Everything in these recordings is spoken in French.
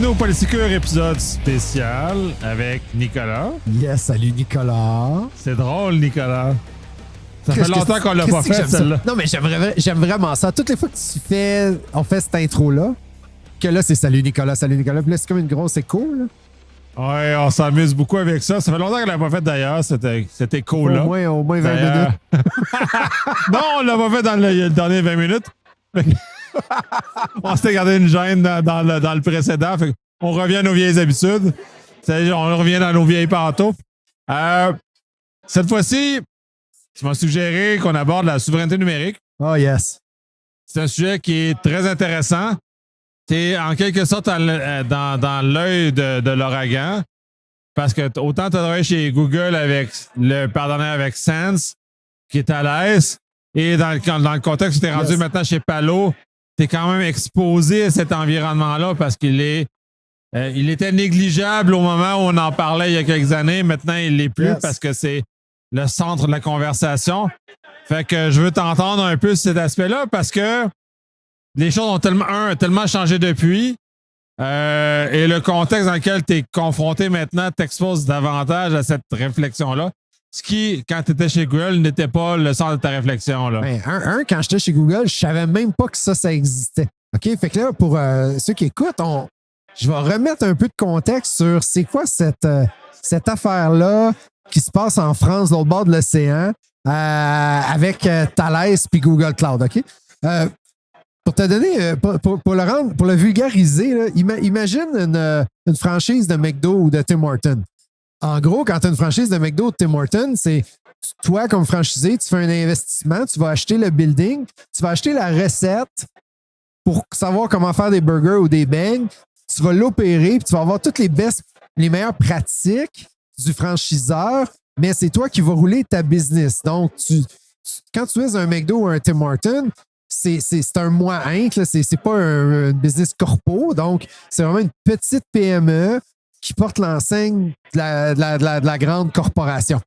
Bienvenue au Polysécure épisode spécial avec Nicolas. Yes, salut Nicolas. C'est drôle, Nicolas. Ça fait longtemps qu'on l'a pas fait, celle-là. Non, mais j'aime vraiment ça. Toutes les fois que on fait cette intro-là, que là, c'est salut Nicolas. Puis là, c'est comme une grosse écho, là. Ouais, on s'amuse beaucoup avec ça. Ça fait longtemps qu'on l'a pas fait d'ailleurs, cette écho-là. Au moins 20 minutes. Non, on l'a pas fait dans le dernier 20 minutes. On s'était gardé une gêne dans le précédent. Fait on revient à nos vieilles habitudes. On revient dans nos vieilles pantoufles. Cette fois-ci, tu m'as suggéré qu'on aborde la souveraineté numérique. Oh yes. C'est un sujet qui est très intéressant. T'es en quelque sorte dans l'œil de l'ouragan. Parce que autant tu as travaillé chez Google avec le partenaire avec Sense, qui est à l'aise, et dans le contexte où tu es rendu maintenant chez Palo, tu es quand même exposé à cet environnement-là parce qu'il était négligeable au moment où on en parlait il y a quelques années. Maintenant, il l'est plus parce que c'est le centre de la conversation. Fait que je veux t'entendre un peu sur cet aspect-là parce que les choses ont tellement changé depuis. Et le contexte dans lequel tu es confronté maintenant t'expose davantage à cette réflexion-là. Ce qui, quand tu étais chez Google, n'était pas le centre de ta réflexion. Là. Ben, quand j'étais chez Google, je savais même pas que ça existait. OK? Fait que là, pour ceux qui écoutent, je vais remettre un peu de contexte sur c'est quoi cette affaire-là qui se passe en France, de l'autre bord de l'océan, avec Thales puis Google Cloud. OK? Pour te donner, pour le vulgariser, là, imagine une franchise de McDo ou de Tim Hortons. En gros, quand tu as une franchise de McDo ou de Tim Hortons, c'est toi, comme franchisé, tu fais un investissement, tu vas acheter le building, tu vas acheter la recette pour savoir comment faire des burgers ou des beignes, tu vas l'opérer, puis tu vas avoir toutes les meilleures pratiques du franchiseur, mais c'est toi qui vas rouler ta business. Donc, quand tu es un McDo ou un Tim Hortons, c'est un moi Inc. C'est pas un business corpo. Donc, c'est vraiment une petite PME qui porte l'enseigne de la grande corporation.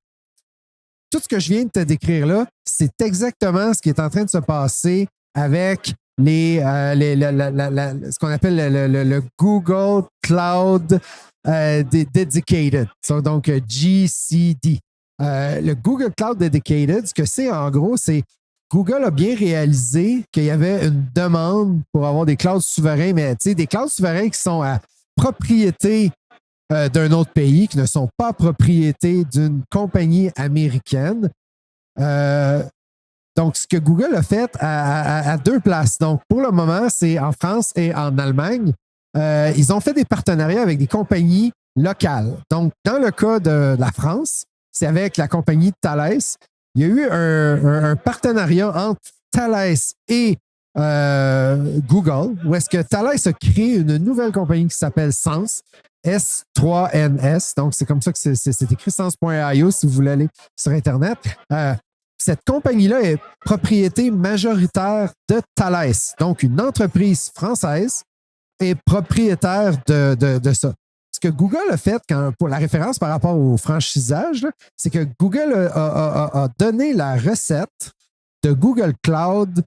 Tout ce que je viens de te décrire là, c'est exactement ce qui est en train de se passer avec ce qu'on appelle le Google Cloud Dedicated. Donc, GCD. Le Google Cloud Dedicated, ce que c'est en gros, c'est Google a bien réalisé qu'il y avait une demande pour avoir des clouds souverains, mais des clouds souverains qui sont à propriété d'un autre pays, qui ne sont pas propriété d'une compagnie américaine. Donc, ce que Google a fait à deux places. Donc, pour le moment, c'est en France et en Allemagne. Ils ont fait des partenariats avec des compagnies locales. Donc, dans le cas de la France, c'est avec la compagnie Thales. Il y a eu un partenariat entre Thales et Google, où est-ce que Thales a créé une nouvelle compagnie qui s'appelle Sense, S3NS. Donc, c'est comme ça que c'est écrit, sense.io, si vous voulez aller sur Internet. Cette compagnie-là est propriété majoritaire de Thales. Donc, une entreprise française est propriétaire de ça. Ce que Google a fait, pour la référence par rapport au franchisage, c'est que Google a donné la recette de Google Cloud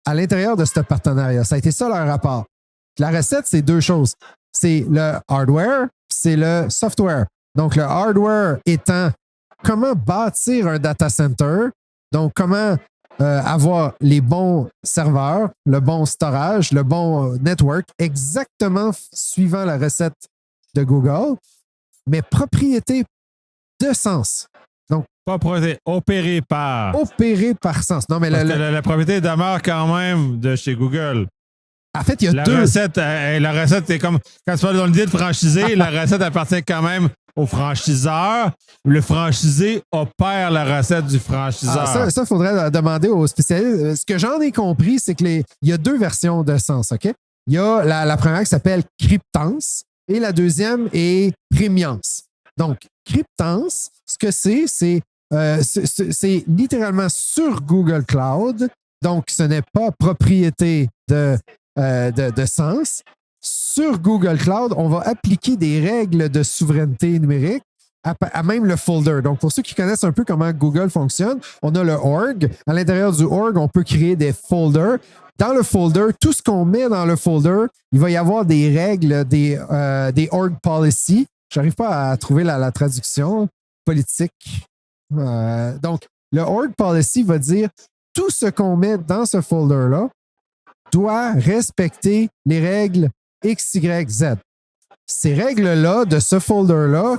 à l'intérieur de ce partenariat. Ça a été ça leur rapport. La recette, c'est deux choses. C'est le hardware, c'est le software. Donc, le hardware étant comment bâtir un data center, donc comment avoir les bons serveurs, le bon storage, le bon network, exactement suivant la recette de Google, mais propriété de Sense. Donc, pas propriété, opéré par. Opéré par Sense. Non, mais la propriété demeure quand même de chez Google. En fait, il y a deux. La recette, c'est comme quand tu parles dans l'idée de franchiser, la recette appartient quand même au franchiseur. Le franchisé opère la recette du franchiseur. Ça, il faudrait demander aux spécialistes. Ce que j'en ai compris, c'est qu'il y a deux versions de Sense, OK? Il y a la première qui s'appelle Cryptance et la deuxième est Premiance. Donc, Cryptance, ce que c'est littéralement sur Google Cloud. Donc, ce n'est pas propriété de Sense. Sur Google Cloud, on va appliquer des règles de souveraineté numérique à même le folder. Donc, pour ceux qui connaissent un peu comment Google fonctionne, on a le org. À l'intérieur du org, on peut créer des folders. Dans le folder, tout ce qu'on met dans le folder, il va y avoir des règles, des org policy. Je n'arrive pas à trouver la traduction politique. Donc, le org policy va dire tout ce qu'on met dans ce folder-là doit respecter les règles X, Y, Z. Ces règles-là, de ce folder-là,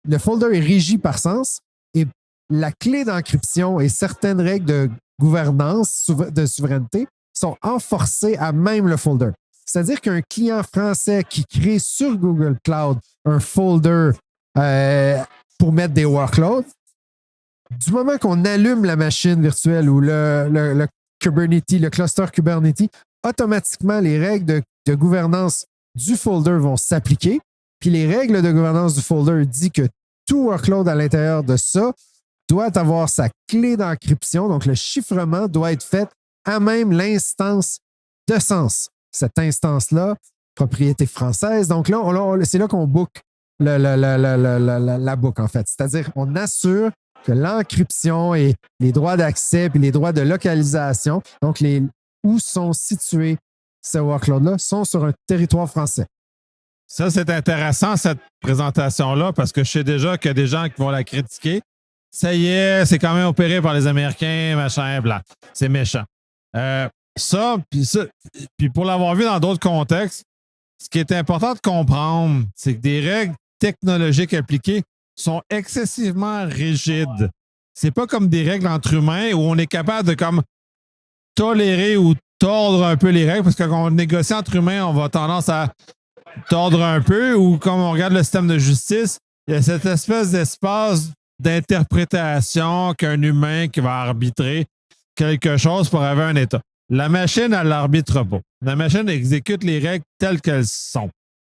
le folder est régi par sens et la clé d'encryption et certaines règles de gouvernance, de souveraineté sont enforcées à même le folder. C'est-à-dire qu'un client français qui crée sur Google Cloud un folder pour mettre des workloads, du moment qu'on allume la machine virtuelle ou le Kubernetes, le cluster Kubernetes, automatiquement, les règles de gouvernance du folder vont s'appliquer. Puis les règles de gouvernance du folder disent que tout workload à l'intérieur de ça doit avoir sa clé d'encryption. Donc, le chiffrement doit être fait à même l'instance de sens. Cette instance-là, propriété française. Donc là, c'est là qu'on book la book, en fait. C'est-à-dire, on assure que l'encryption et les droits d'accès et les droits de localisation, donc où sont situés ces workloads-là, sont sur un territoire français. Ça, c'est intéressant, cette présentation-là, parce que je sais déjà qu'il y a des gens qui vont la critiquer. Ça y est, c'est quand même opéré par les Américains, machin, bla. C'est méchant. Puis pour l'avoir vu dans d'autres contextes, ce qui est important de comprendre, c'est que des règles technologiques appliquées sont excessivement rigides. C'est pas comme des règles entre humains où on est capable de comme tolérer ou tordre un peu les règles, parce que quand on négocie entre humains, on va tendance à tordre un peu, ou comme on regarde le système de justice, il y a cette espèce d'espace d'interprétation qu'un humain qui va arbitrer quelque chose pour avoir un état. La machine, elle l'arbitre pas. La machine exécute les règles telles qu'elles sont.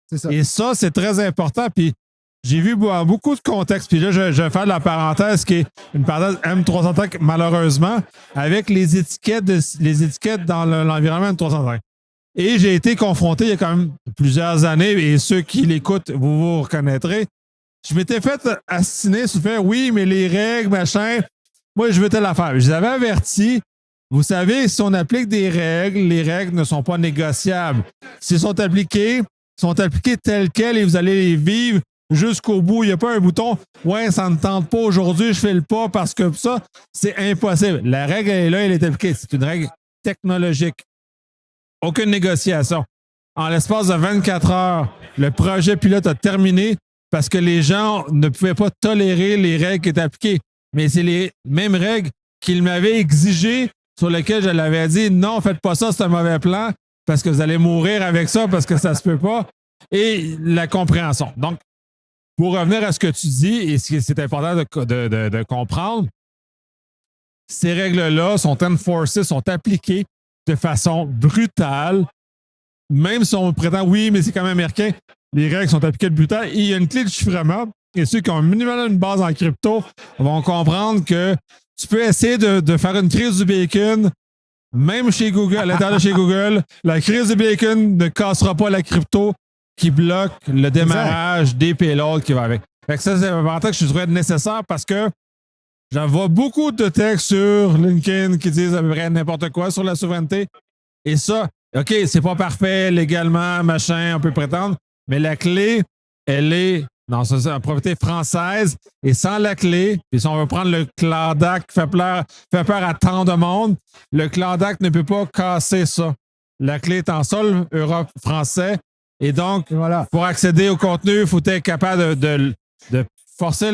C'est ça. Et ça, c'est très important. Puis j'ai vu beaucoup de contextes. Puis là, je vais faire de la parenthèse qui est une parenthèse M305, malheureusement, avec les étiquettes dans l'environnement M305. Et j'ai été confronté il y a quand même plusieurs années, et ceux qui l'écoutent, vous reconnaîtrez. Je m'étais fait assiner sur le fait, oui, mais les règles, machin, moi, je veux telle affaire. Je les avais avertis. Vous savez, si on applique des règles, les règles ne sont pas négociables. S'ils sont appliquées telles quelles et vous allez les vivre jusqu'au bout. Il n'y a pas un bouton, ouais, ça ne tente pas aujourd'hui, je fais le pas parce que ça, c'est impossible. La règle, elle est là, elle est appliquée. C'est une règle technologique. Aucune négociation. En l'espace de 24 heures, le projet pilote a terminé parce que les gens ne pouvaient pas tolérer les règles qui étaient appliquées. Mais c'est les mêmes règles qu'ils m'avaient exigées, sur lesquelles je l'avais dit, non, faites pas ça, c'est un mauvais plan, parce que vous allez mourir avec ça, parce que ça se peut pas. Et la compréhension. Donc, pour revenir à ce que tu dis, et c'est important de comprendre, ces règles-là sont enforcées, sont appliquées de façon brutale, même si on prétend, oui, mais c'est quand même américain, les règles sont appliquées de brutal. Et il y a une clé de chiffrement, et ceux qui ont minimalement une base en crypto vont comprendre que tu peux essayer de faire une crise du bacon, même chez Google, à l'intérieur de chez Google, la crise du bacon ne cassera pas la crypto qui bloque le démarrage des payloads qui va avec. Fait que ça, c'est un avantage que je trouvais nécessaire parce que j'en vois beaucoup de textes sur LinkedIn qui disent à peu près n'importe quoi sur la souveraineté. Et ça, OK, c'est pas parfait légalement, machin, on peut prétendre, mais la clé, elle est dans une propriété française et sans la clé, puis si on veut prendre le Cloud Act qui fait peur à tant de monde, le Cloud Act ne peut pas casser ça. La clé est en sol Europe français et donc, voilà, pour accéder au contenu, il faut être capable de forcer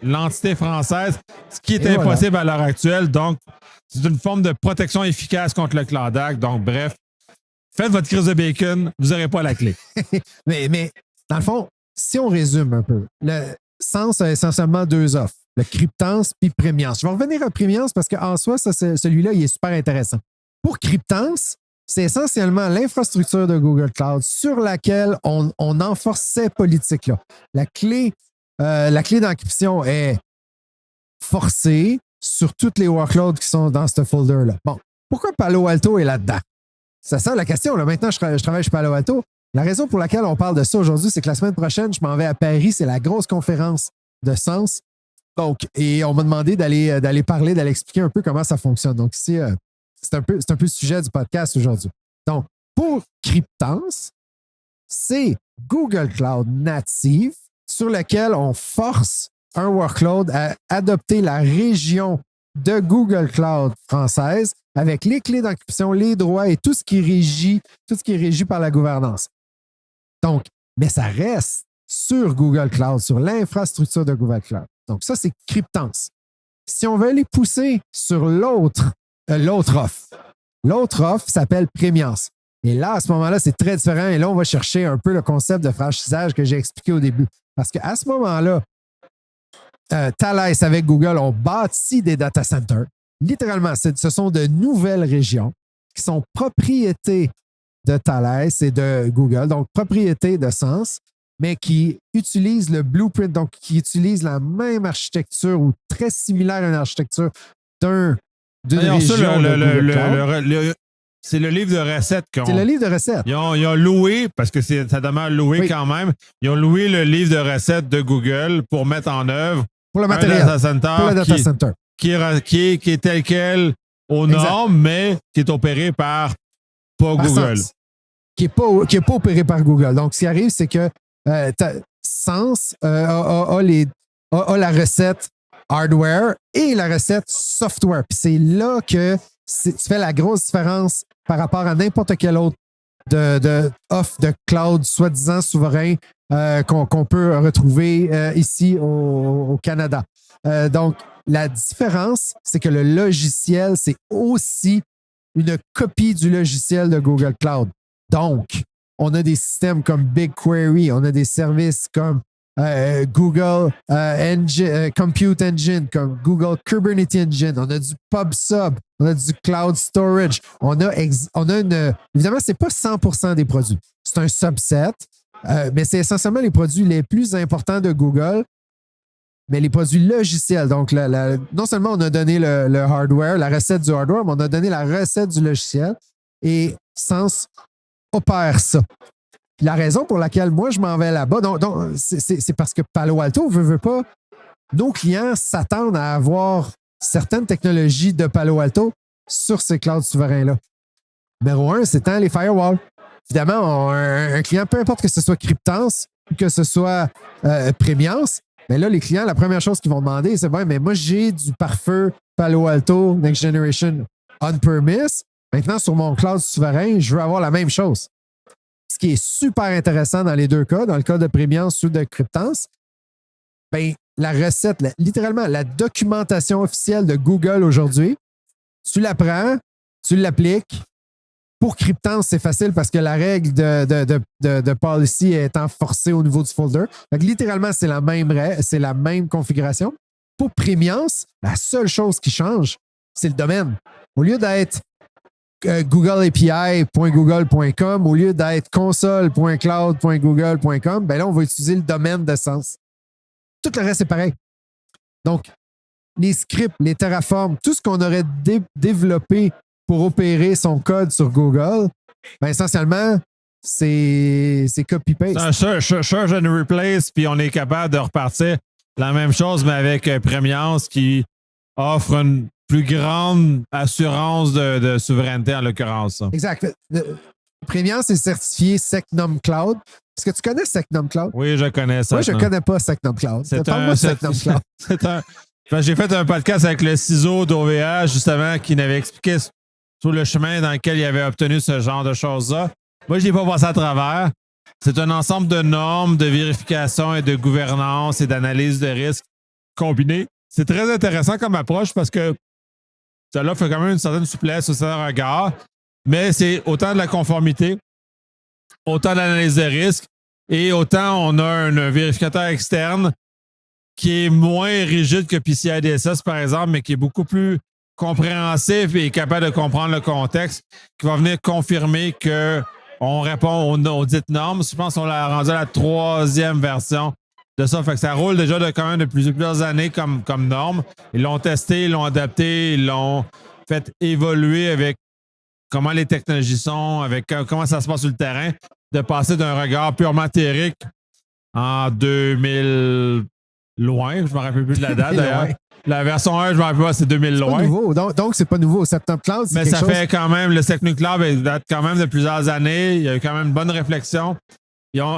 l'entité française, ce qui est impossible à l'heure actuelle. Donc, c'est une forme de protection efficace contre le Cloud Act. Donc, bref, faites votre crise de bacon, vous n'aurez pas la clé. mais dans le fond, si on résume un peu, le sens a essentiellement deux offres, le cryptance puis prémiance. Je vais revenir à prémiance parce qu'en soi, celui-là, il est super intéressant. Pour cryptance, c'est essentiellement l'infrastructure de Google Cloud sur laquelle on enforce ces politiques-là. La clé d'encryption est forcée sur toutes les workloads qui sont dans ce folder-là. Bon, pourquoi Palo Alto est là-dedans? C'est ça la question. Là. Maintenant, je travaille chez Palo Alto. La raison pour laquelle on parle de ça aujourd'hui, c'est que la semaine prochaine, je m'en vais à Paris. C'est la grosse conférence de sens. Donc, et on m'a demandé d'aller expliquer un peu comment ça fonctionne. Donc, ici, c'est un peu le sujet du podcast aujourd'hui. Donc, pour Cryptance, c'est Google Cloud native sur lequel on force un workload à adopter la région de Google Cloud française avec les clés d'encryption, les droits et tout ce qui est régi par la gouvernance. Donc, mais ça reste sur Google Cloud, sur l'infrastructure de Google Cloud. Donc, ça, c'est Cryptance. Si on veut les pousser sur l'autre offre, l'autre offre s'appelle Premiance. Et là, à ce moment-là, c'est très différent. Et là, on va chercher un peu le concept de franchisage que j'ai expliqué au début. Parce qu'à ce moment-là, Thales avec Google ont bâti des data centers. Littéralement, ce sont de nouvelles régions qui sont propriétés de Thales et de Google, donc propriété de Sens, mais qui utilisent le blueprint, donc qui utilisent la même architecture ou très similaire à une architecture d'une région de Google Cloud. C'est le livre de recettes qu'on... C'est le livre de recettes. Ils ont loué, parce que ça demeure loué quand même, ils ont loué le livre de recettes de Google pour mettre en œuvre pour le matériel, pour le data center qui est tel quel aux normes, mais qui est opéré par Google. Sens, qui n'est pas opéré par Google. Donc, ce qui arrive, c'est que Sens a la recette hardware et la recette software. Puis c'est là que tu fais la grosse différence par rapport à n'importe quelle autre offre de cloud soi-disant souverain qu'on peut retrouver ici au Canada. Donc, la différence, c'est que le logiciel, c'est aussi une copie du logiciel de Google Cloud. Donc, on a des systèmes comme BigQuery, on a des services comme Google Compute Engine, comme Google Kubernetes Engine, on a du PubSub, on a du Cloud Storage, on a évidemment, ce n'est pas 100% des produits. C'est un subset, mais c'est essentiellement les produits les plus importants de Google, mais les produits logiciels. Donc, non seulement on a donné le hardware, la recette du hardware, mais on a donné la recette du logiciel et Sens opère ça. Puis la raison pour laquelle moi, je m'en vais là-bas, c'est parce que Palo Alto veut pas. Nos clients s'attendent à avoir certaines technologies de Palo Alto sur ces clouds souverains-là. Numéro 1, c'est les firewalls. Évidemment, un client, peu importe que ce soit Cryptance ou que ce soit Premiance, mais là, les clients, la première chose qu'ils vont demander, c'est mais moi, j'ai du pare-feu Palo Alto Next Generation on-premise. Maintenant, sur mon cloud souverain, je veux avoir la même chose. Ce qui est super intéressant dans les deux cas, dans le cas de Premiance ou de Cryptance, la recette, littéralement, la documentation officielle de Google aujourd'hui, tu la prends, tu l'appliques. Pour Cryptance, c'est facile parce que la règle de policy est enforcée au niveau du folder. Donc, littéralement, c'est la même configuration. Pour Premiance, la seule chose qui change, c'est le domaine. Au lieu d'être googleapi.google.com, au lieu d'être console.cloud.google.com, là, on va utiliser le domaine de Sens. Tout le reste est pareil. Donc, les scripts, les Terraform, tout ce qu'on aurait développé pour opérer son code sur Google, essentiellement, c'est copy-paste. C'est un charge and replace, puis on est capable de repartir la même chose, mais avec Premiance qui offre une plus grande assurance de souveraineté, en l'occurrence. Exact. Premiance est certifié SecNum Cloud. Est-ce que tu connais SecNum Cloud? Oui, je connais ça. Moi, je ne connais pas SecNum Cloud. J'ai fait un podcast avec le CISO d'OVH, justement, qui m'avait expliqué sur le chemin dans lequel il avait obtenu ce genre de choses-là. Moi, je n'ai pas passé à travers. C'est un ensemble de normes, de vérification et de gouvernance et d'analyse de risque combinées. C'est très intéressant comme approche parce que ça offre quand même une certaine souplesse, un certain regard, mais c'est autant de la conformité, autant de l'analyse de risque et autant on a un vérificateur externe qui est moins rigide que PCI DSS, par exemple, mais qui est beaucoup plus compréhensif et capable de comprendre le contexte, qui va venir confirmer qu'on répond aux dites normes. Je pense qu'on l'a rendu à la 3e version de ça. Fait que ça roule déjà quand même de plusieurs années comme norme. Ils l'ont testé, ils l'ont adapté, ils l'ont fait évoluer avec comment les technologies sont, avec comment ça se passe sur le terrain, de passer d'un regard purement théorique en 2000, loin. Je ne me rappelle plus de la date, d'ailleurs. Loin. La version 1, je ne me rappelle pas, c'est 2000 C'est loin. pas nouveau. Donc, c'est pas nouveau. September Cloud, c'est Mais quelque ça chose... fait quand même, le Technic Cloud date quand même de plusieurs années. Il y a eu quand même une bonne réflexion.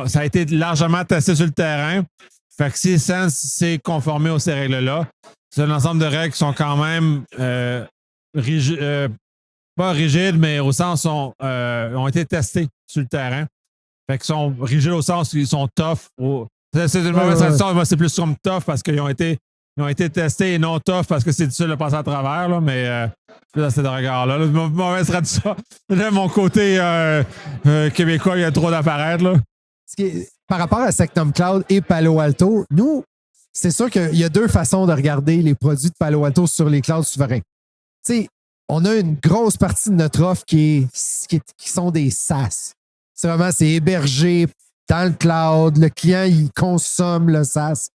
Ça a été largement testé sur le terrain. Fait que si Sense s'est conformé aux ces règles-là, c'est un ensemble de règles qui sont quand même pas rigides, mais au sens ont été testés sur le terrain. Fait qu'ils sont rigides au sens qu'ils sont tough. C'est une mauvaise traduction. Moi, c'est plus comme tough parce qu'ils ont été testés et non tough parce que c'est difficile de passer à travers. Là, mais c'est de regard-là. Mauvaise traduction. Là, mon côté québécois, il y a trop d'apparaître. Là. Par rapport à Sectum Cloud et Palo Alto, nous, c'est sûr qu'il y a deux façons de regarder les produits de Palo Alto sur les clouds souverains. Tu sais, on a une grosse partie de notre offre qui sont des SaaS. C'est hébergé dans le cloud. Le client, il consomme le SaaS.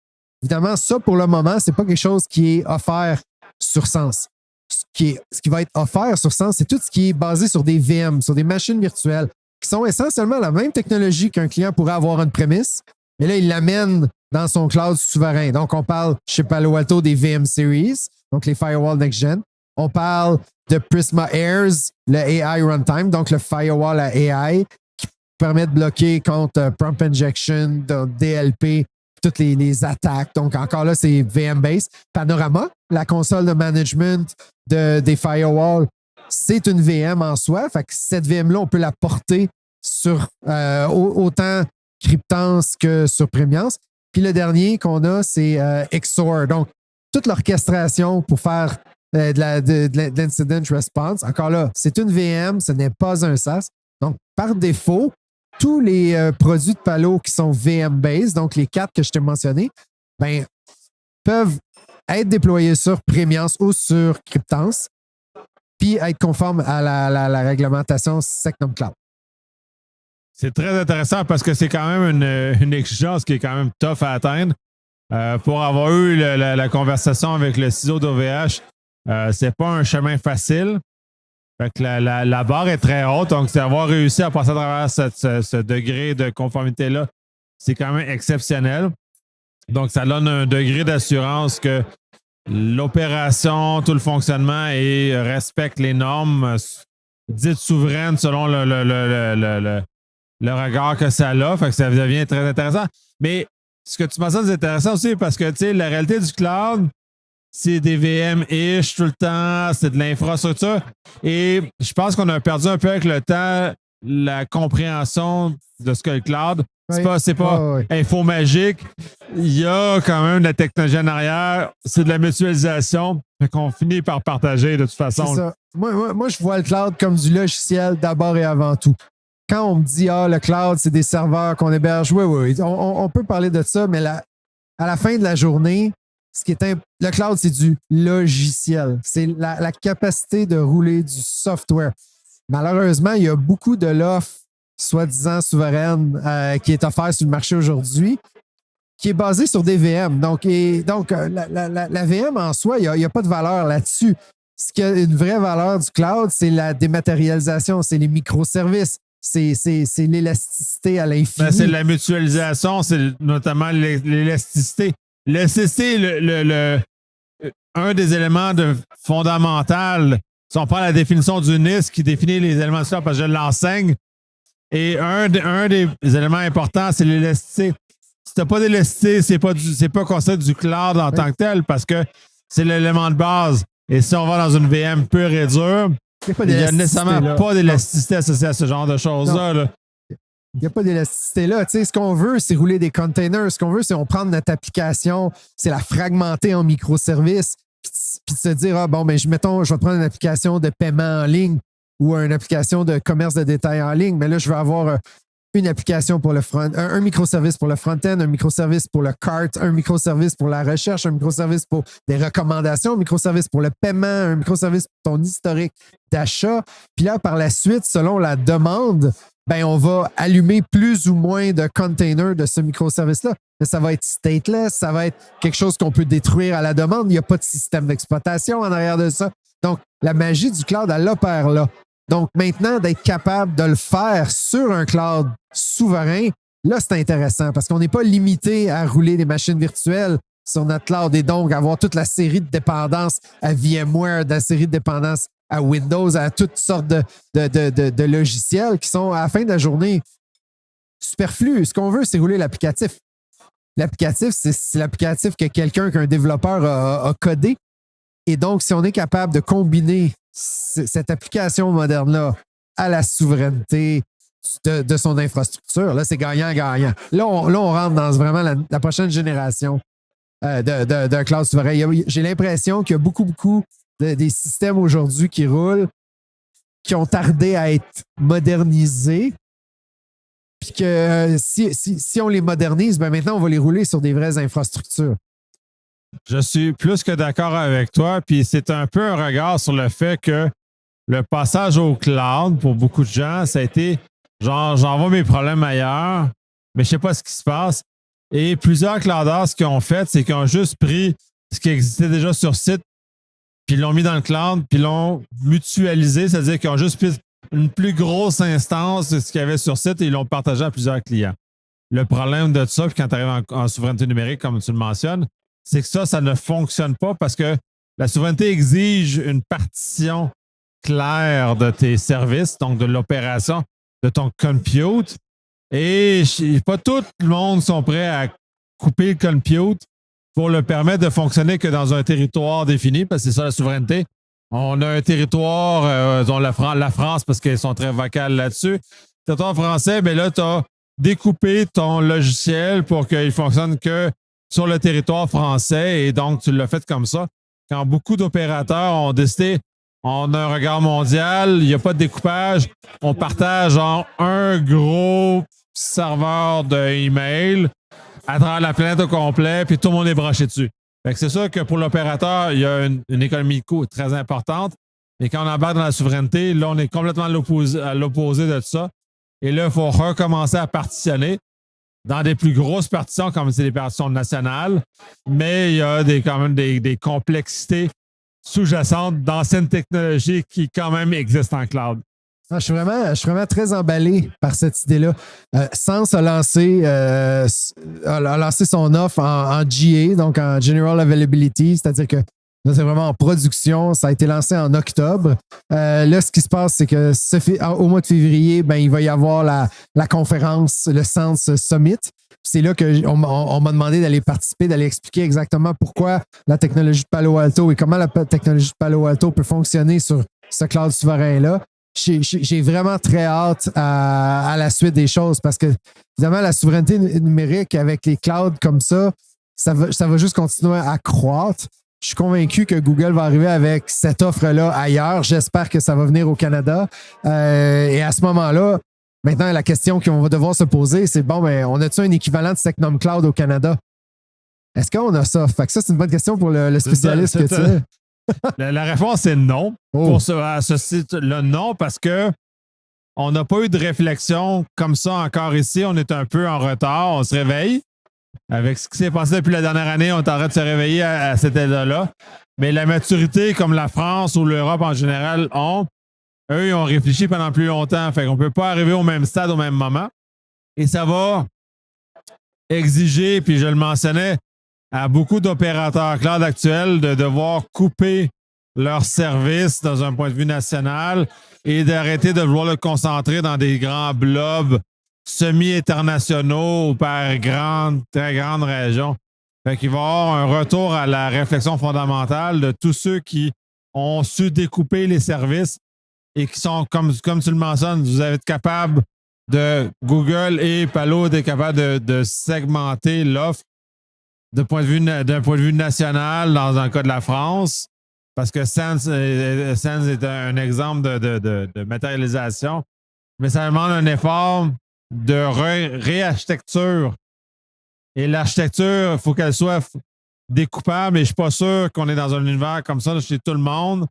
Évidemment, ça, pour le moment, c'est pas quelque chose qui est offert sur Sense. Ce qui va être offert sur Sense, c'est tout ce qui est basé sur des VM, sur des machines virtuelles, qui sont essentiellement la même technologie qu'un client pourrait avoir une prémisse, mais là, il l'amène dans son cloud souverain. Donc, on parle chez Palo Alto des VM Series, donc les Firewall Next Gen. On parle de Prisma Airs, le AI Runtime, donc le Firewall à AI, qui permet de bloquer contre Prompt Injection, DLP, toutes les attaques. Donc, encore là, c'est VM-based. Panorama, la console de management des firewalls, c'est une VM en soi. Fait que cette VM-là, on peut la porter sur autant Cryptance que sur Premiance. Puis le dernier qu'on a, c'est XOR. Donc, toute l'orchestration pour faire de l'incident response. Encore là, c'est une VM, ce n'est pas un SaaS. Donc, par défaut, tous les produits de Palo qui sont VM-based, donc les 4 que je t'ai mentionnés, ben, peuvent être déployés sur Premiance ou sur Cryptance, puis être conformes à la réglementation Sectum Cloud. C'est très intéressant parce que c'est quand même une exigence qui est quand même tough à atteindre. Pour avoir eu la conversation avec le ciseau d'OVH, c'est pas un chemin facile. Fait que la barre est très haute, donc c'est avoir réussi à passer à travers ce degré de conformité-là, c'est quand même exceptionnel. Donc, ça donne un degré d'assurance que l'opération, tout le fonctionnement respecte les normes dites souveraines selon le regard que ça a. Fait que ça devient très intéressant. Mais ce que tu mentionnes, c'est intéressant aussi parce que, tu sais, la réalité du cloud, c'est des VM-ish tout le temps, c'est de l'infrastructure. Et je pense qu'on a perdu un peu avec le temps la compréhension de ce que le cloud. C'est pas info magique. Il y a quand même de la technologie en arrière. C'est de la mutualisation. Fait qu'on finit par partager de toute façon. C'est ça. Moi, je vois le cloud comme du logiciel d'abord et avant tout. Quand on me dit le cloud, c'est des serveurs qu'on héberge, oui, on peut parler de ça, mais à la fin de la journée, le cloud, c'est du logiciel. C'est la capacité de rouler du software. Malheureusement, il y a beaucoup de l'offre soi-disant souveraine qui est offerte sur le marché aujourd'hui, qui est basée sur des VM. Donc la VM en soi, il n'y a pas de valeur là-dessus. Ce qui a une vraie valeur du cloud, c'est la dématérialisation, c'est les microservices, c'est l'élasticité à l'infini. Ben, c'est la mutualisation, c'est notamment l'élasticité. L'élasticité est un des éléments fondamentaux. Si on prend la définition du NIST qui définit les éléments de cela, parce que je l'enseigne, et un des éléments importants, c'est l'élasticité. Si tu n'as pas d'élasticité, c'est pas considéré du cloud en tant que tel parce que c'est l'élément de base. Et si on va dans une VM pure et dure, il n'y a nécessairement pas d'élasticité associée à ce genre de choses-là. Là. Il n'y a pas d'élasticité là. Tu sais, ce qu'on veut, c'est rouler des containers. Ce qu'on veut, c'est prendre notre application, c'est la fragmenter en microservices, puis de se dire, je vais prendre une application de paiement en ligne ou une application de commerce de détail en ligne, mais là, je vais avoir une application pour le front, un microservice pour le front-end, un microservice pour le cart, un microservice pour la recherche, un microservice pour des recommandations, un microservice pour le paiement, un microservice pour ton historique d'achat. Puis là, par la suite, selon la demande, on va allumer plus ou moins de containers de ce microservice-là. Mais ça va être stateless, ça va être quelque chose qu'on peut détruire à la demande. Il n'y a pas de système d'exploitation en arrière de ça. Donc, la magie du cloud, elle opère là. Donc, maintenant, d'être capable de le faire sur un cloud souverain, là, c'est intéressant parce qu'on n'est pas limité à rouler des machines virtuelles sur notre cloud et donc avoir toute la série de dépendances à VMware, de la série de dépendances à Windows, à toutes sortes de logiciels qui sont, à la fin de la journée, superflus. Ce qu'on veut, c'est rouler l'applicatif. L'applicatif, c'est l'applicatif que qu'un développeur a codé. Et donc, si on est capable de combiner cette application moderne-là à la souveraineté de son infrastructure, là, c'est gagnant-gagnant. Là, on rentre dans vraiment la prochaine génération d'un cloud souverain. J'ai l'impression qu'il y a beaucoup des systèmes aujourd'hui qui roulent, qui ont tardé à être modernisés. Puis que si on les modernise, ben maintenant, on va les rouler sur des vraies infrastructures. Je suis plus que d'accord avec toi. Puis c'est un peu un regard sur le fait que le passage au cloud, pour beaucoup de gens, ça a été genre, j'envoie mes problèmes ailleurs, mais je ne sais pas ce qui se passe. Et plusieurs clouders, ce qu'ils ont fait, c'est qu'ils ont juste pris ce qui existait déjà sur site, puis ils l'ont mis dans le cloud, puis ils l'ont mutualisé, c'est-à-dire qu'ils ont juste pris une plus grosse instance de ce qu'il y avait sur site et ils l'ont partagé à plusieurs clients. Le problème de ça, puis quand tu arrives en souveraineté numérique, comme tu le mentionnes, c'est que ça ne fonctionne pas parce que la souveraineté exige une partition claire de tes services, donc de l'opération de ton compute. Et pas tout le monde sont prêts à couper le compute pour le permettre de fonctionner que dans un territoire défini, parce que c'est ça la souveraineté. On a un territoire, dont la France, parce qu'ils sont très vocales là-dessus. Territoire français, bien là, tu as découpé ton logiciel pour qu'il fonctionne que sur le territoire français et donc tu l'as fait comme ça. Quand beaucoup d'opérateurs ont décidé, on a un regard mondial, il n'y a pas de découpage, on partage genre un gros serveur d'email à travers la planète au complet, puis tout le monde est branché dessus. Fait que c'est sûr que pour l'opérateur, il y a une économie de coût très importante. Mais quand on embarque dans la souveraineté, là, on est complètement à l'opposé de ça. Et là, il faut recommencer à partitionner dans des plus grosses partitions, comme c'est des partitions nationales. Mais il y a quand même des complexités sous-jacentes d'anciennes technologies qui, quand même, existent en cloud. Je suis vraiment très emballé par cette idée-là. Sens a lancé son offre en GA, donc en General Availability, c'est-à-dire que là, c'est vraiment en production. Ça a été lancé en octobre. Là, ce qui se passe, c'est que au mois de février, ben, il va y avoir la conférence, le Sens Summit. C'est là qu'on m'a demandé d'aller participer, d'aller expliquer exactement pourquoi la technologie de Palo Alto et comment la technologie de Palo Alto peut fonctionner sur ce cloud souverain-là. J'ai vraiment très hâte à la suite des choses parce que, évidemment, la souveraineté numérique avec les clouds comme ça va juste continuer à croître. Je suis convaincu que Google va arriver avec cette offre-là ailleurs. J'espère que ça va venir au Canada. Et à ce moment-là, maintenant, la question qu'on va devoir se poser, c'est bon, ben, on a-tu un équivalent de Secnum Cloud au Canada? Est-ce qu'on a ça? Fait que ça, c'est une bonne question pour le spécialiste que tu es. La réponse est non. Oh. À ce site-là, non, parce que on n'a pas eu de réflexion comme ça encore ici. On est un peu en retard. On se réveille. Avec ce qui s'est passé depuis la dernière année, on est en train de se réveiller à cet état-là. Mais la maturité, comme la France ou l'Europe en général eux, ils ont réfléchi pendant plus longtemps. Fait qu'on ne peut pas arriver au même stade au même moment. Et ça va exiger, puis je le mentionnais, à beaucoup d'opérateurs cloud actuels de devoir couper leurs services dans un point de vue national et d'arrêter de vouloir le concentrer dans des grands blobs semi-internationaux ou par très grandes régions. Fait qu'il va y avoir un retour à la réflexion fondamentale de tous ceux qui ont su découper les services et qui sont, comme tu le mentionnes, vous allez être capable Google et Palo d'être capable de segmenter l'offre d'un point de vue national dans un cas de la France, parce que Sense est un exemple de matérialisation, mais ça demande un effort de réarchitecture. Et l'architecture, il faut qu'elle soit découpable, et je ne suis pas sûr qu'on est dans un univers comme ça chez tout le monde.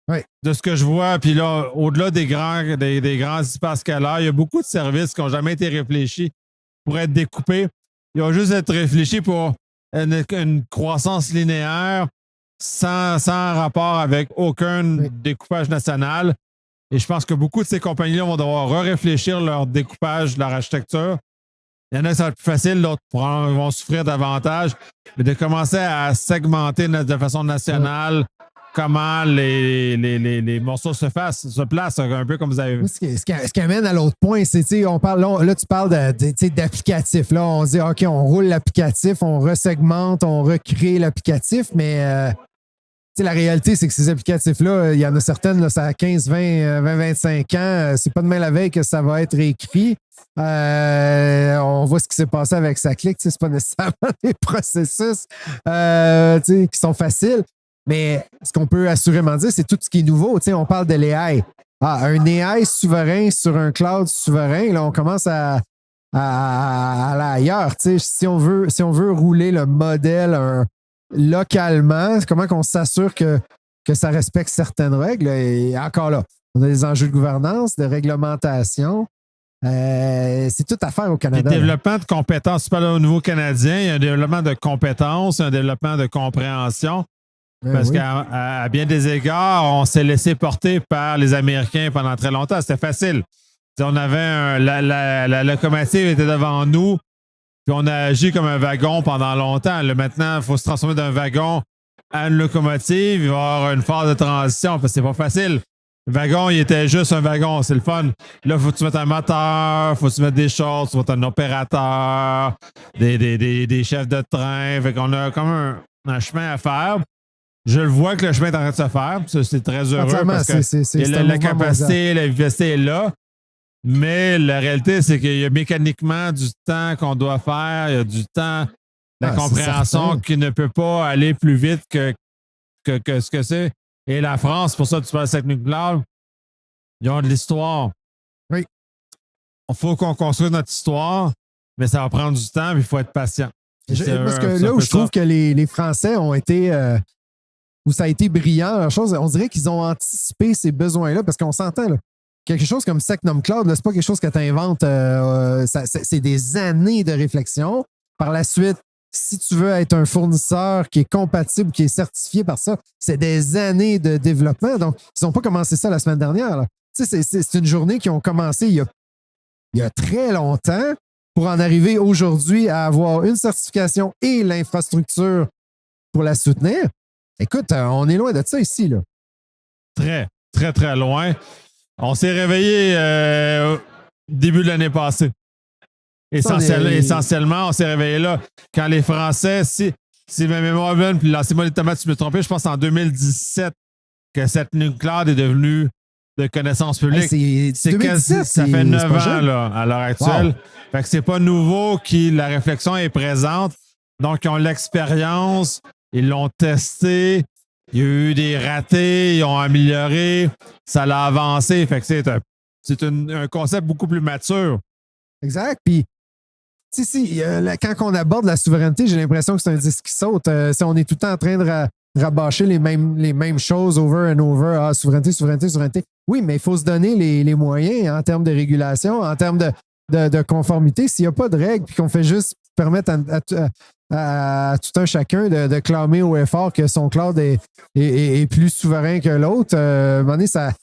Oui. De ce que je vois, puis là, au-delà des grands hyperscalers, il y a beaucoup de services qui n'ont jamais été réfléchis pour être découpés. Ils vont juste être réfléchis pour une croissance linéaire sans rapport avec aucun découpage national. Et je pense que beaucoup de ces compagnies-là vont devoir réfléchir leur découpage, leur architecture Il y en a qui ça va être plus facile, d'autres vont souffrir davantage. Mais de commencer à segmenter de façon nationale comment les morceaux se placent, un peu comme vous avez vu. Ce qui amène à l'autre point, c'est, on parle, là, tu parles d'applicatif. Là, on dit, OK, on roule l'applicatif, on resegmente, on recrée l'applicatif, mais la réalité, c'est que ces applicatifs-là, il y en a certaines, là, ça a 15, 20, 25 ans. C'est pas demain la veille que ça va être réécrit. On voit ce qui s'est passé avec SACLIC. C'est pas nécessairement des processus qui sont faciles. Mais ce qu'on peut assurément dire, c'est tout ce qui est nouveau. On parle de l'AI. Un AI souverain sur un cloud souverain, là, on commence à aller ailleurs. Si on veut rouler le modèle localement, comment on s'assure que ça respecte certaines règles? Et encore là, on a des enjeux de gouvernance, de réglementation. C'est tout à faire au Canada. Le développement de compétences, tu parles au niveau canadien, il y a un développement de compétences, un développppement de compréhension. Parce qu'à bien des égards, on s'est laissé porter par les Américains pendant très longtemps. C'était facile. On avait la locomotive était devant nous, puis on a agi comme un wagon pendant longtemps. Là, maintenant, il faut se transformer d'un wagon à une locomotive. Il va y avoir une phase de transition parce que c'est pas facile. Le wagon, il était juste un wagon, c'est le fun. Là, il faut que tu mettes un moteur, il faut que tu mettes des choses, il faut que tu mettes un opérateur, des chefs de train. Fait qu'on a comme un chemin à faire. Je le vois que le chemin est en train de se faire. C'est très heureux parce que la capacité, la vivacité est là. Mais la réalité, c'est qu'il y a mécaniquement du temps qu'on doit faire. Il y a du temps, la compréhension qui ne peut pas aller plus vite que ce que c'est. Et la France, pour ça, tu parles de SACLIC Cloud, ils ont de l'histoire. Oui. Il faut qu'on construise notre histoire, mais ça va prendre du temps, mais il faut être patient. Parce que là où je trouve que les Français ont été... où ça a été brillant, on dirait qu'ils ont anticipé ces besoins-là, parce qu'on s'entend, là, quelque chose comme SecNum Cloud, c'est pas quelque chose que tu inventes. C'est des années de réflexion. Par la suite, si tu veux être un fournisseur qui est compatible, qui est certifié par ça, c'est des années de développement. Donc, ils n'ont pas commencé ça la semaine dernière. C'est une journée qui ont commencé il y a très longtemps pour en arriver aujourd'hui à avoir une certification et l'infrastructure pour la soutenir. Écoute, on est loin de ça ici, là. Très, très, très loin. On s'est réveillé début de l'année passée. Essentiellement, on s'est réveillé là. Quand les Français, si ma mémoire est bonne, puis lancez-moi les tomates si je me trompe, je pense en 2017 que SecNum Cloud est devenu de connaissance publique. Ça fait 9 ans là, à l'heure actuelle. Wow. Fait que c'est pas nouveau la réflexion est présente. Donc, ils ont l'expérience, ils l'ont testé, il y a eu des ratés, ils ont amélioré, ça l'a avancé. Fait que c'est un concept beaucoup plus mature. Exact. Puis, quand on aborde la souveraineté, j'ai l'impression que c'est un disque qui saute. On est tout le temps en train de rabâcher les mêmes choses over and over. Ah, souveraineté, souveraineté, souveraineté. Oui, mais il faut se donner les moyens en termes de régulation, en termes de conformité. S'il n'y a pas de règles, puis qu'on fait juste permettre à tout un chacun de clamer au effort que son cloud est plus souverain que l'autre, à un moment donné, ça...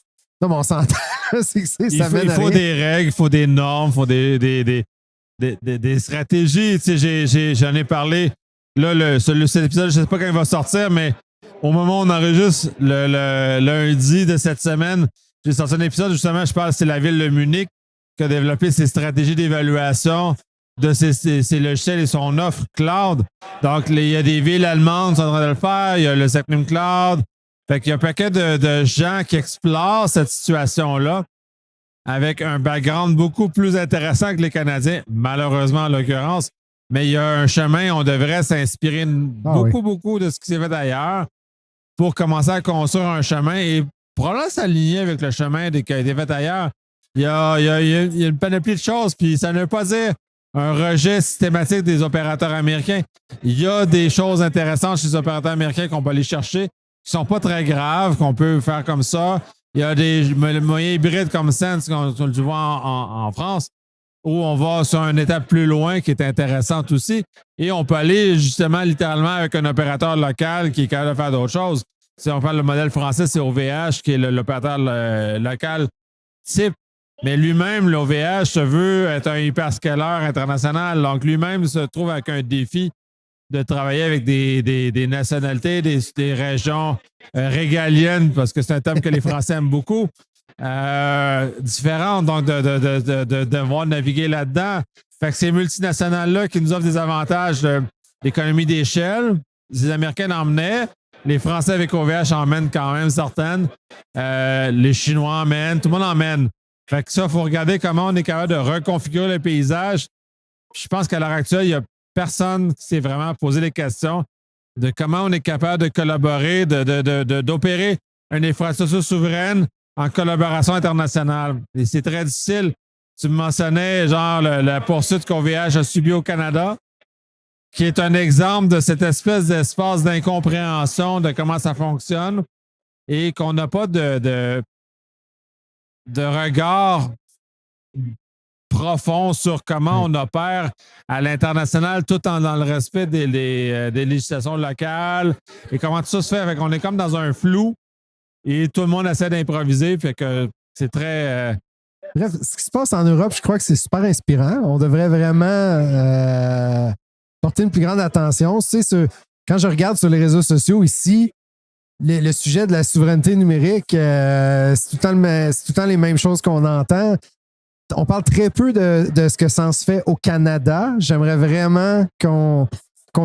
Non, mais on s'entend. Il faut des règles, il faut des normes, il faut des stratégies. Tu sais, j'en ai parlé. Là, cet épisode, je ne sais pas quand il va sortir, mais au moment où on enregistre le lundi de cette semaine, j'ai sorti un épisode, justement, je parle, c'est la ville de Munich qui a développé ses stratégies d'évaluation de ses logiciels et son offre cloud. Donc, il y a des villes allemandes qui sont en train de le faire. Il y a le SecNum Cloud. Fait qu'il y a un paquet de gens qui explorent cette situation-là avec un background beaucoup plus intéressant que les Canadiens, malheureusement en l'occurrence. Mais il y a un chemin, on devrait s'inspirer beaucoup de ce qui s'est fait ailleurs pour commencer à construire un chemin et probablement s'aligner avec le chemin qui a été fait ailleurs. Il y a une panoplie de choses, puis ça ne veut pas dire un rejet systématique des opérateurs américains. Il y a des choses intéressantes chez les opérateurs américains qu'on peut aller chercher, qui ne sont pas très graves, qu'on peut faire comme ça. Il y a des moyens hybrides comme Sense, qu'on le voit en France, où on va sur une étape plus loin qui est intéressante aussi. Et on peut aller justement littéralement avec un opérateur local qui est capable de faire d'autres choses. Si on parle le modèle français, c'est OVH, qui est l'opérateur local type Mais lui-même, l'OVH se veut être un hyperscaler international. Donc, lui-même se trouve avec un défi de travailler avec des nationalités, des régions régaliennes, parce que c'est un terme que les Français aiment beaucoup, différentes, donc de devoir naviguer là-dedans. Fait que ces multinationales-là qui nous offrent des avantages d'économie d'échelle, les Américains en menaient, les Français avec OVH en mènent quand même certaines, les Chinois en mènent, tout le monde en mène. Fait que ça, il faut regarder comment on est capable de reconfigurer le paysage. Je pense qu'à l'heure actuelle, il y a personne qui s'est vraiment posé les questions de comment on est capable de collaborer, d'opérer une infrastructure souveraine en collaboration internationale. Et c'est très difficile. Tu me mentionnais, genre, la poursuite qu'OVH a subie au Canada, qui est un exemple de cette espèce d'espace d'incompréhension de comment ça fonctionne et qu'on n'a pas de regard profond sur comment on opère à l'international tout dans le respect des législations locales et comment tout ça se fait. Fait qu'on est comme dans un flou et tout le monde essaie d'improviser. Fait que c'est très... Bref, ce qui se passe en Europe, je crois que c'est super inspirant. On devrait vraiment porter une plus grande attention. Tu sais, quand je regarde sur les réseaux sociaux ici, le sujet de la souveraineté numérique, c'est tout le temps les mêmes choses qu'on entend. On parle très peu de ce que ça se fait au Canada. J'aimerais vraiment qu'on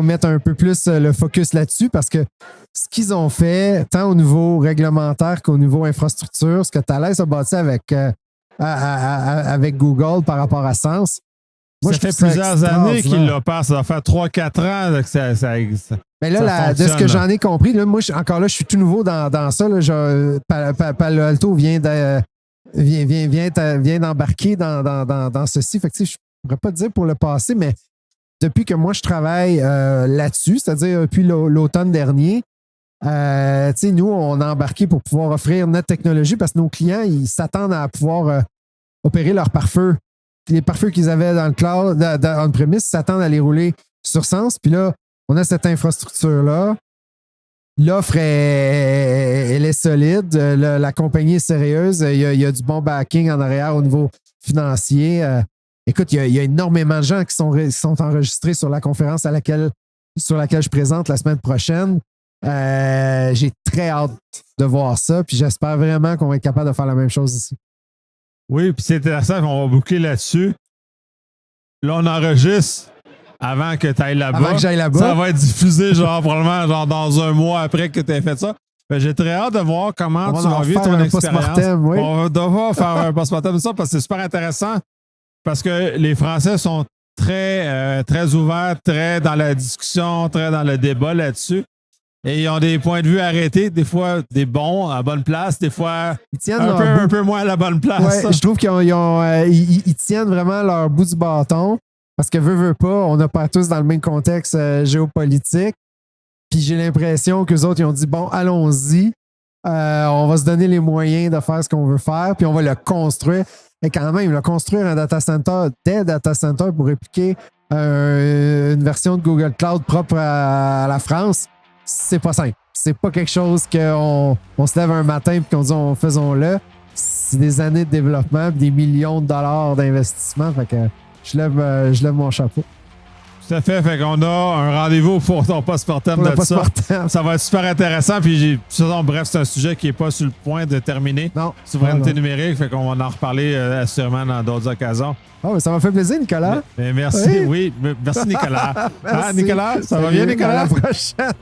mette un peu plus le focus là-dessus parce que ce qu'ils ont fait, tant au niveau réglementaire qu'au niveau infrastructure, ce que Thales a bâti avec Google par rapport à Sens. Moi, ça fait plusieurs années qu'il l'opère. Ça va faire 3-4 ans que ça existe. Mais là, de ce que j'en ai compris, là, moi, je suis tout nouveau dans ça. Là, Palo Alto vient d'embarquer dans ceci. Fait que, je ne pourrais pas te dire pour le passé, mais depuis que moi, je travaille là-dessus, c'est-à-dire depuis l'automne dernier, nous, on a embarqué pour pouvoir offrir notre technologie parce que nos clients, ils s'attendent à pouvoir opérer leurs pare-feux. Les pare-feux qu'ils avaient dans le cloud, dans on-premise, s'attendent à les rouler sur Sens. Puis là, on a cette infrastructure-là. L'offre, elle est solide. La compagnie est sérieuse. Il y a du bon backing en arrière au niveau financier. Écoute, il y a énormément de gens qui sont enregistrés sur la conférence sur laquelle je présente la semaine prochaine. J'ai très hâte de voir ça. Puis j'espère vraiment qu'on va être capable de faire la même chose ici. Oui, puis c'est intéressant qu'on va boucler là-dessus. Là, on enregistre avant que tu ailles là-bas. Avant que j'aille là-bas. Ça va être diffusé probablement dans un mois après que tu aies fait ça. J'ai très hâte de voir comment tu vas vivre ton expérience. Oui. On va devoir faire un post-mortem de ça parce que c'est super intéressant parce que les Français sont très, très ouverts, très dans la discussion, très dans le débat là-dessus. Et ils ont des points de vue arrêtés, des fois des bons, à la bonne place, des fois un peu moins à la bonne place. Ouais, je trouve qu'ils tiennent vraiment leur bout du bâton parce que veut pas, on n'a pas tous dans le même contexte géopolitique. Puis j'ai l'impression qu'eux autres, ils ont dit, bon, allons-y, on va se donner les moyens de faire ce qu'on veut faire, puis on va le construire. Et quand même, construire un data center, des data centers pour répliquer une version de Google Cloud propre à la France, c'est pas simple. C'est pas quelque chose qu'on se lève un matin et qu'on dit faisons-le. C'est des années de développement et des millions de dollars d'investissement. Fait que je lève mon chapeau. Tout à fait. Fait qu'on a un rendez-vous pour ton post-mortem de ça. Ça va être super intéressant. Puis bref, c'est un sujet qui n'est pas sur le point de terminer. Non. Souveraineté numérique. Fait qu'on va en reparler assurément dans d'autres occasions. Oh, ça m'a fait plaisir, Nicolas. Mais merci. Oui, merci Nicolas. Merci. Nicolas, ça va bien, Nicolas? À la prochaine.